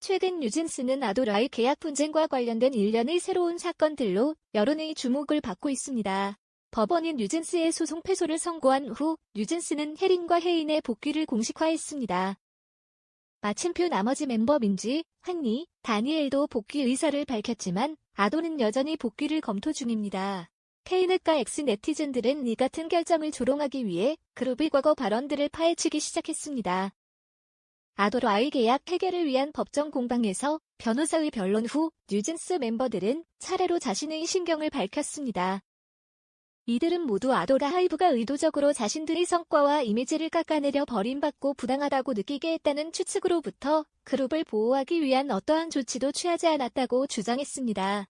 최근 뉴진스는 아도라의 계약 분쟁과 관련된 일련의 새로운 사건들로 여론의 주목을 받고 있습니다. 법원이 뉴진스의 소송 패소를 선고한 후 뉴진스는 혜린과 혜인의 복귀를 공식화했습니다. 마침표 나머지 멤버 민지, 한니, 다니엘도 복귀 의사를 밝혔지만 아도는 여전히 복귀를 검토 중입니다. K넷과 X 네티즌들은 이 같은 결정을 조롱하기 위해 그룹의 과거 발언들을 파헤치기 시작했습니다. 아도와의 계약 해결을 위한 법정 공방에서 변호사의 변론 후 뉴진스 멤버들은 차례로 자신의 신경을 밝혔습니다. 이들은 모두 아도라 하이브가 의도적으로 자신들의 성과와 이미지를 깎아내려 버림받고 부당하다고 느끼게 했다는 추측으로부터 그룹을 보호하기 위한 어떠한 조치도 취하지 않았다고 주장했습니다.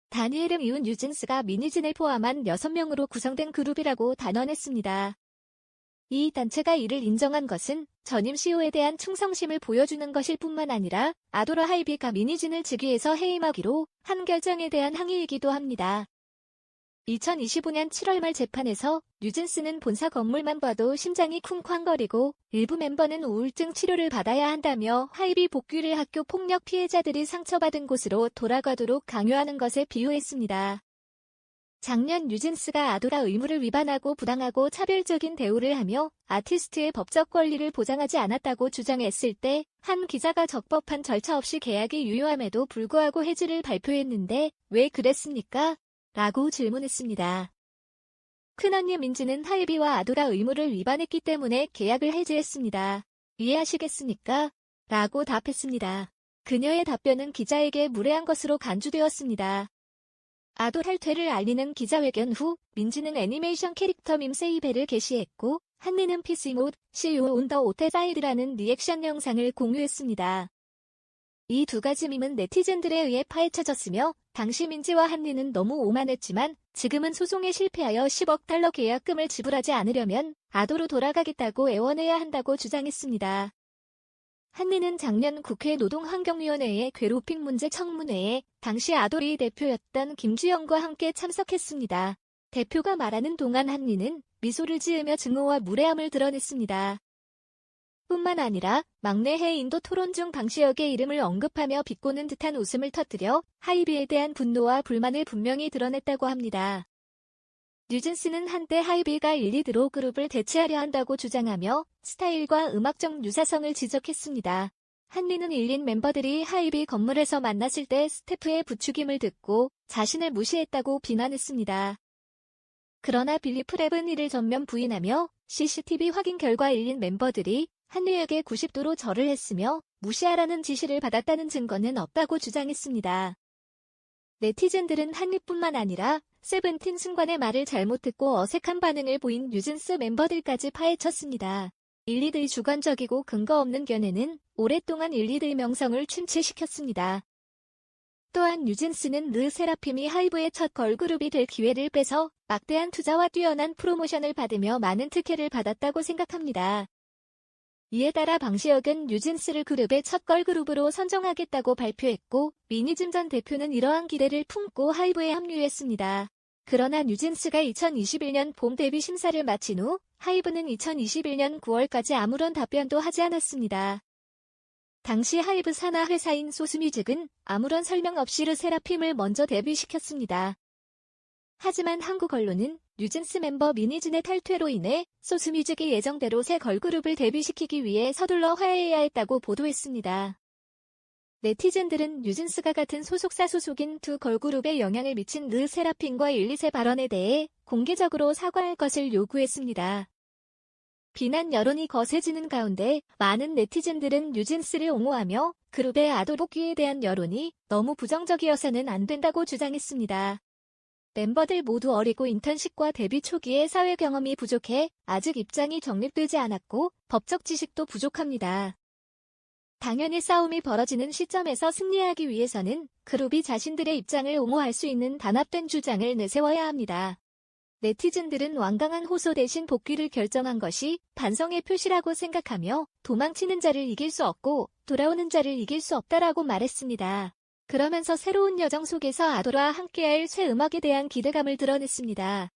다니엘은 이후 뉴진스가 미니진을 포함한 6명으로 구성된 그룹이라고 단언했습니다. 이 단체가 이를 인정한 것은 전임 CEO에 대한 충성심을 보여주는 것일 뿐만 아니라 아도라 하이브가 미니진을 즉위해서 해임하기로 한 결정에 대한 항의이기도 합니다. 2025년 7월 말 재판에서 뉴진스는 본사 건물만 봐도 심장이 쿵쾅거리고 일부 멤버는 우울증 치료를 받아야 한다며 하이비 복귀를 학교 폭력 피해자들이 상처받은 곳으로 돌아가도록 강요하는 것에 비유했습니다. 작년 뉴진스가 아도라 의무를 위반하고 부당하고 차별적인 대우를 하며 아티스트의 법적 권리를 보장하지 않았다고 주장했을 때 한 기자가 적법한 절차 없이 계약이 유효함에도 불구하고 해지를 발표했는데 왜 그랬습니까? 라고 질문했습니다. 큰언니 민지는 하이비와 아도라 의무를 위반했기 때문에 계약을 해지했습니다. 이해하시겠습니까? 라고 답했습니다. 그녀의 답변은 기자에게 무례한 것으로 간주되었습니다. 아도 탈퇴를 알리는 기자회견 후 민지는 애니메이션 캐릭터 밈 세이베를 게시했고 한니는 피스못, CEO 온 더 오테사이드라는 리액션 영상을 공유했습니다. 이 두 가지 밈은 네티즌들에 의해 파헤쳐졌으며 당시 민지와 한니는 너무 오만했지만 지금은 소송에 실패하여 10억 달러 계약금을 지불하지 않으려면 아도로 돌아가겠다고 애원해야 한다고 주장했습니다. 한니는 작년 국회 노동환경위원회의 괴롭힘 문제 청문회에 당시 아도리 대표였던 김주영과 함께 참석했습니다. 대표가 말하는 동안 한니는 미소를 지으며 증오와 무례함을 드러냈습니다. 뿐만 아니라 막내 해인도 토론 중 방시혁의 이름을 언급하며 비꼬는 듯한 웃음을 터뜨려 하이비에 대한 분노와 불만을 분명히 드러냈다고 합니다. 뉴진스는 한때 하이비가 일리드로 그룹을 대체하려 한다고 주장하며 스타일과 음악적 유사성을 지적했습니다. 한니는 일린 멤버들이 하이비 건물에서 만났을 때 스태프의 부추김을 듣고 자신을 무시했다고 비난했습니다. 그러나 빌리 프랩은 이를 전면 부인하며 CCTV 확인 결과 일린 멤버들이 한니에게 90도로 절을 했으며 무시하라는 지시를 받았다는 증거는 없다고 주장했습니다. 네티즌들은 한니뿐만 아니라 세븐틴 승관의 말을 잘못 듣고 어색한 반응을 보인 뉴진스 멤버들까지 파헤쳤습니다. 일리드의 주관적이고 근거 없는 견해는 오랫동안 일리드의 명성을 침체시켰습니다. 또한 뉴진스는 르 세라핌이 하이브의 첫 걸그룹이 될 기회를 빼서 막대한 투자와 뛰어난 프로모션을 받으며 많은 특혜를 받았다고 생각합니다. 이에 따라 방시혁은 뉴진스를 그룹의 첫 걸그룹으로 선정하겠다고 발표했고 미니진 전 대표는 이러한 기대를 품고 하이브에 합류했습니다. 그러나 뉴진스가 2021년 봄 데뷔 심사를 마친 후 하이브는 2021년 9월까지 아무런 답변도 하지 않았습니다. 당시 하이브 산하 회사인 소스뮤직은 아무런 설명 없이 르 세라핌을 먼저 데뷔시켰습니다. 하지만 한국 언론은 뉴진스 멤버 미니진의 탈퇴로 인해 소스뮤직이 예정대로 새 걸그룹을 데뷔시키기 위해 서둘러 화해해야 했다고 보도했습니다. 네티즌들은 뉴진스가 같은 소속사 소속인 두 걸그룹에 영향을 미친 르 세라핌과 일리세 발언에 대해 공개적으로 사과할 것을 요구했습니다. 비난 여론이 거세지는 가운데 많은 네티즌들은 뉴진스를 옹호하며 그룹의 아도 복귀에 대한 여론이 너무 부정적이어서는 안 된다고 주장했습니다. 멤버들 모두 어리고 인턴십과 데뷔 초기에 사회 경험이 부족해 아직 입장이 정립되지 않았고 법적 지식도 부족합니다. 당연히 싸움이 벌어지는 시점에서 승리하기 위해서는 그룹이 자신들의 입장을 옹호할 수 있는 단합된 주장을 내세워야 합니다. 네티즌들은 완강한 호소 대신 복귀를 결정한 것이 반성의 표시라고 생각하며 도망치는 자를 이길 수 없고 돌아오는 자를 이길 수 없다라고 말했습니다. 그러면서 새로운 여정 속에서 아도와 함께할 새 음악에 대한 기대감을 드러냈습니다.